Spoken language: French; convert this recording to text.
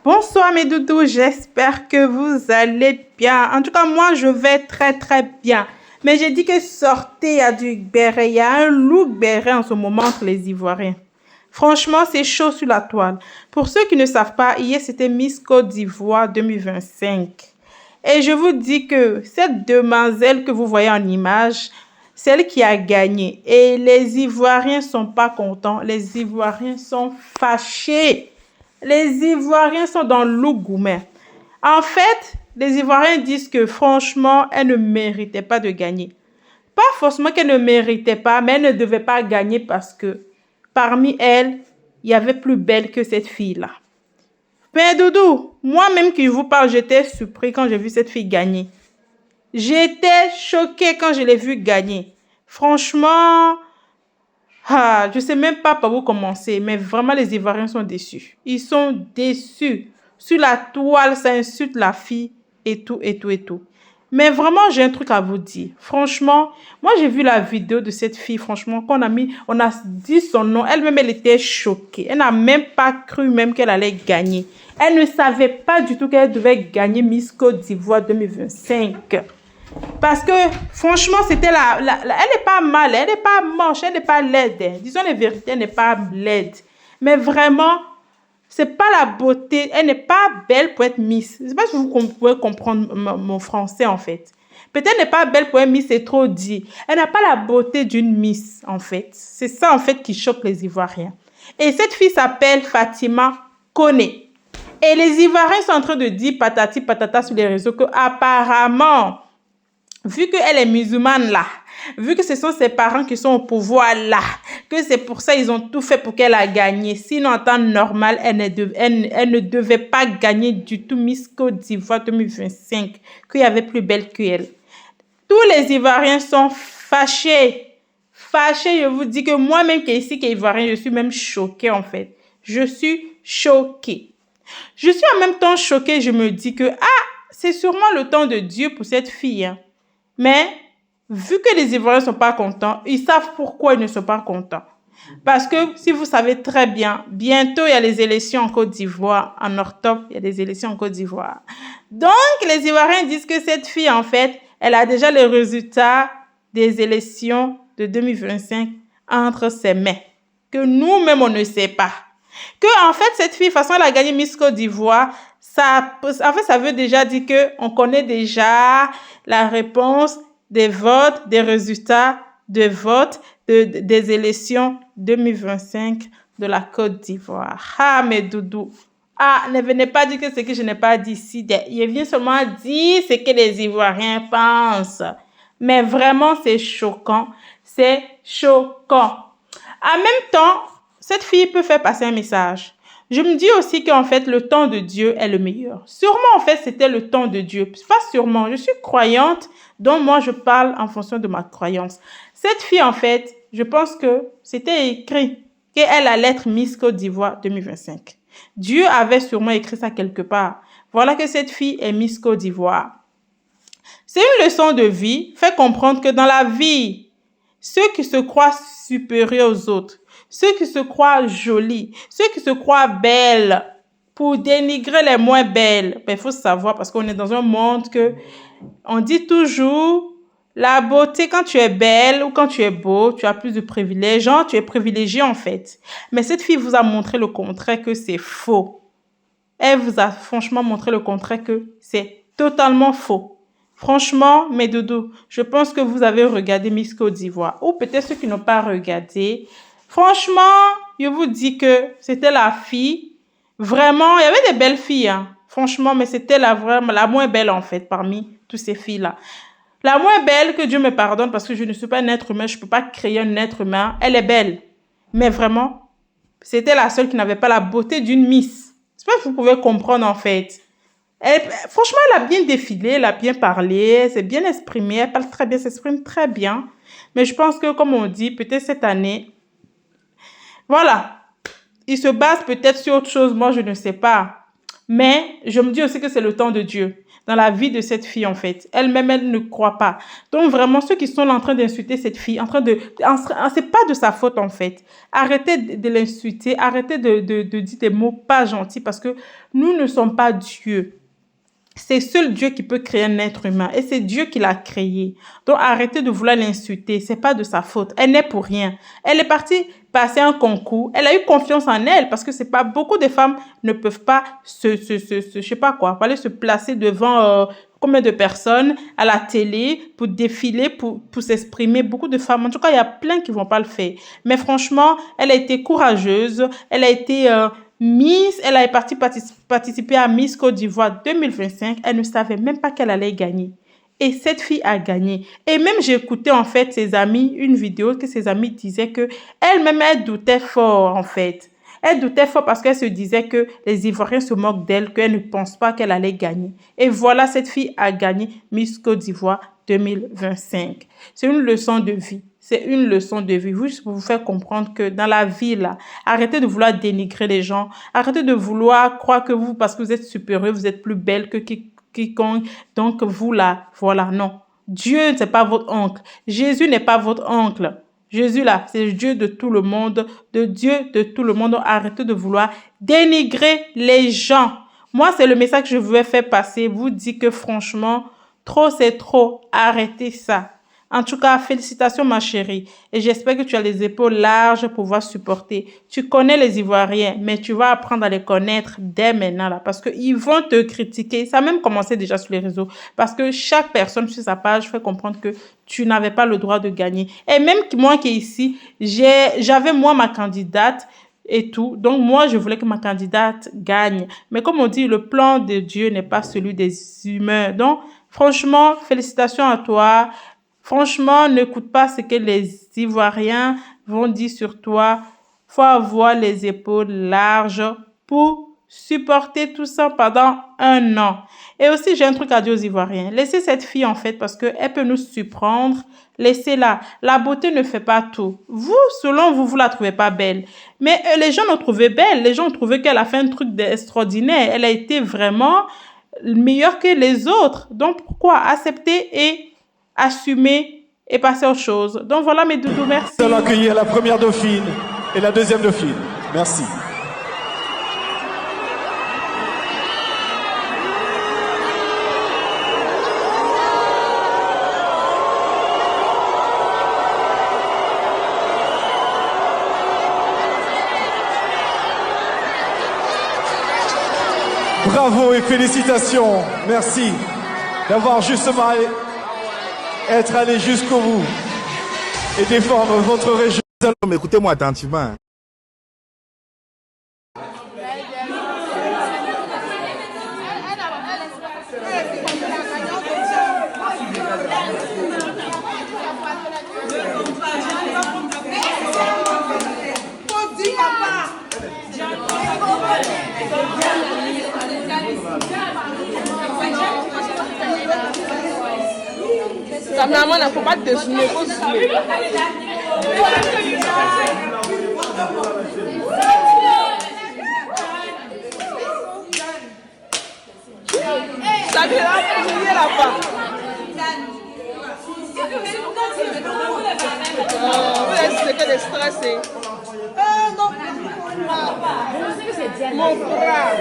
Bonsoir mes doudous, j'espère que vous allez bien. En tout cas, moi, je vais très très bien. Mais j'ai dit que sortez, il y a du béret, il y a un lourd béret en ce moment entre les Ivoiriens. Franchement, c'est chaud sur la toile. Pour ceux qui ne savent pas, hier, c'était Miss Côte d'Ivoire 2025. Et je vous dis que cette demoiselle que vous voyez en image, celle qui a gagné. Et les Ivoiriens ne sont pas contents. Les Ivoiriens sont fâchés. Les Ivoiriens sont dans l'ougoumet. En fait, les Ivoiriens disent que franchement, elle ne méritait pas de gagner. Pas forcément qu'elle ne méritait pas, mais elle ne devait pas gagner parce que parmi elles, il y avait plus belle que cette fille-là. Mais Doudou, moi-même qui vous parle, j'étais surpris quand j'ai vu cette fille gagner. J'étais choquée quand je l'ai vue gagner. Franchement, je ne sais même pas par où commencer, mais vraiment les Ivoiriens sont déçus. Ils sont déçus. Sur la toile, ça insulte la fille et tout, et tout, et tout. Mais vraiment, j'ai un truc à vous dire. Franchement, moi j'ai vu la vidéo de cette fille, franchement, on a dit son nom. Elle-même, elle était choquée. Elle n'a même pas cru même qu'elle allait gagner. Elle ne savait pas du tout qu'elle devait gagner Miss Côte d'Ivoire 2025. Parce que, franchement, c'était elle n'est pas mal, elle n'est pas moche, elle n'est pas laide. Disons la vérité, elle n'est pas laide. Mais vraiment, c'est pas la beauté, elle n'est pas belle pour être Miss. Je ne sais pas si vous pouvez comprendre mon français, en fait. Peut-être elle n'est pas belle pour être Miss, c'est trop dit. Elle n'a pas la beauté d'une Miss, en fait. C'est ça, en fait, qui choque les Ivoiriens. Et cette fille s'appelle Fatima Koné. Et les Ivoiriens sont en train de dire patati patata sur les réseaux que apparemment, vu qu'elle est musulmane là, vu que ce sont ses parents qui sont au pouvoir là, que c'est pour ça ils ont tout fait pour qu'elle a gagné. Sinon, en temps normal, elle ne devait pas gagner du tout Miss Côte d'Ivoire 2025, qu'il y avait plus belle qu'elle. Tous les Ivoiriens sont fâchés. Fâchés, je vous dis que moi-même qui est ici, qui est Ivoirien, je suis même choquée en fait. Je suis choquée. Je suis en même temps choquée, je me dis que, c'est sûrement le temps de Dieu pour cette fille, hein. Mais, vu que les Ivoiriens ne sont pas contents, ils savent pourquoi ils ne sont pas contents. Parce que, si vous savez très bien, bientôt, il y a les élections en Côte d'Ivoire. En octobre, il y a des élections en Côte d'Ivoire. Donc, les Ivoiriens disent que cette fille, en fait, elle a déjà les résultats des élections de 2025 entre ses mains. Que nous-mêmes, on ne sait pas. Que, en fait, cette fille, de toute façon, elle a gagné Miss Côte d'Ivoire. Ça veut déjà dire qu'on connaît déjà la réponse des votes, des résultats de vote des élections 2025 de la Côte d'Ivoire. Mes doudous. Ne venez pas dire que ce que je n'ai pas dit ici. Je viens seulement dire ce que les Ivoiriens pensent. Mais vraiment, c'est choquant. C'est choquant. En même temps, cette fille peut faire passer un message. Je me dis aussi qu'en fait, le temps de Dieu est le meilleur. Sûrement, en fait, c'était le temps de Dieu. Pas sûrement. Je suis croyante, donc moi, je parle en fonction de ma croyance. Cette fille, en fait, je pense que c'était écrit qu'elle allait être Miss Côte d'Ivoire 2025. Dieu avait sûrement écrit ça quelque part. Voilà que cette fille est Miss Côte d'Ivoire. C'est une leçon de vie. Fait comprendre que dans la vie, ceux qui se croient supérieurs aux autres, ceux qui se croient jolis, ceux qui se croient belles pour dénigrer les moins belles. Il faut savoir parce qu'on est dans un monde que on dit toujours la beauté, quand tu es belle ou quand tu es beau, tu as plus de privilèges. Genre, tu es privilégié en fait. Mais cette fille vous a montré le contraire que c'est faux. Elle vous a franchement montré le contraire que c'est totalement faux. Franchement, mes doudous, je pense que vous avez regardé Miss Côte d'Ivoire. Ou peut-être ceux qui n'ont pas regardé. Franchement, je vous dis que c'était la fille. Vraiment, il y avait des belles filles, hein. Franchement, mais c'était la moins belle en fait parmi toutes ces filles-là. La moins belle, que Dieu me pardonne parce que je ne suis pas un être humain, je ne peux pas créer un être humain. Elle est belle. Mais vraiment, c'était la seule qui n'avait pas la beauté d'une Miss. Je sais pas si vous pouvez comprendre en fait. Franchement, elle a bien défilé, elle a bien parlé, elle s'est bien exprimée, elle parle très bien, s'exprime très bien. Mais je pense que, comme on dit, peut-être cette année, voilà, il se base peut-être sur autre chose, moi je ne sais pas. Mais je me dis aussi que c'est le temps de Dieu. dans la vie de cette fille, en fait. Elle-même, elle ne croit pas. Donc, vraiment, ceux qui sont là en train d'insulter cette fille, c'est pas de sa faute, en fait. Arrêtez de l'insulter, arrêtez de dire des mots pas gentils parce que nous ne sommes pas Dieu. C'est seul Dieu qui peut créer un être humain et c'est Dieu qui l'a créé. Donc arrêtez de vouloir l'insulter, c'est pas de sa faute. Elle n'est pour rien. Elle est partie passer un concours. Elle a eu confiance en elle parce que c'est pas beaucoup de femmes ne peuvent pas je sais pas quoi, aller se placer devant combien de personnes à la télé pour défiler, pour s'exprimer. Beaucoup de femmes, en tout cas, il y a plein qui vont pas le faire. Mais franchement, elle a été courageuse. Elle a été Miss, elle est partie participer à Miss Côte d'Ivoire 2025. Elle ne savait même pas qu'elle allait gagner. Et cette fille a gagné. Et même j'ai écouté en fait ses amis, une vidéo que ses amis disaient que elle-même, elle doutait fort en fait. Elle doutait fort parce qu'elle se disait que les Ivoiriens se moquent d'elle, qu'elle ne pense pas qu'elle allait gagner. Et voilà, cette fille a gagné Miss Côte d'Ivoire 2025. C'est une leçon de vie. C'est une leçon de vie, juste pour vous faire comprendre que dans la vie, là, arrêtez de vouloir dénigrer les gens. Arrêtez de vouloir croire que vous, parce que vous êtes supérieur, vous êtes plus belle que quiconque. Donc, vous, là, voilà, non. Dieu, c'est pas votre oncle. Jésus n'est pas votre oncle. Jésus, là, c'est Dieu de tout le monde, de Dieu de tout le monde. Donc, arrêtez de vouloir dénigrer les gens. Moi, c'est le message que je voulais faire passer. Vous dites que franchement, trop, c'est trop. Arrêtez ça. En tout cas, félicitations ma chérie et j'espère que tu as les épaules larges pour pouvoir supporter. Tu connais les Ivoiriens, mais tu vas apprendre à les connaître dès maintenant là parce qu'ils vont te critiquer. Ça a même commencé déjà sur les réseaux parce que chaque personne sur sa page fait comprendre que tu n'avais pas le droit de gagner. Et même moi qui est ici, j'avais moi ma candidate et tout. Donc moi, je voulais que ma candidate gagne. Mais comme on dit, le plan de Dieu n'est pas celui des humains. Donc franchement, félicitations à toi. Franchement, n'écoute pas ce que les Ivoiriens vont dire sur toi. Faut avoir les épaules larges pour supporter tout ça pendant 1 an. Et aussi, j'ai un truc à dire aux Ivoiriens. Laissez cette fille, en fait, parce qu'elle peut nous surprendre. Laissez-la. La beauté ne fait pas tout. Vous, selon vous, vous la trouvez pas belle. Mais les gens l'ont trouvée belle. Les gens ont trouvé qu'elle a fait un truc extraordinaire. Elle a été vraiment meilleure que les autres. Donc, pourquoi accepter et assumer et passer aux choses. Donc voilà mes doudous, merci. Nous allons accueillir la première dauphine et la deuxième dauphine. Merci. Bravo et félicitations. Merci d'avoir justement être allé jusqu'au bout et défendre votre région. Mais écoutez-moi attentivement. Maman, il ne faut pas te zoomer, il faut zoomer. Ça vient là, il est là-bas. Vous êtes que des stressés. Mon frère.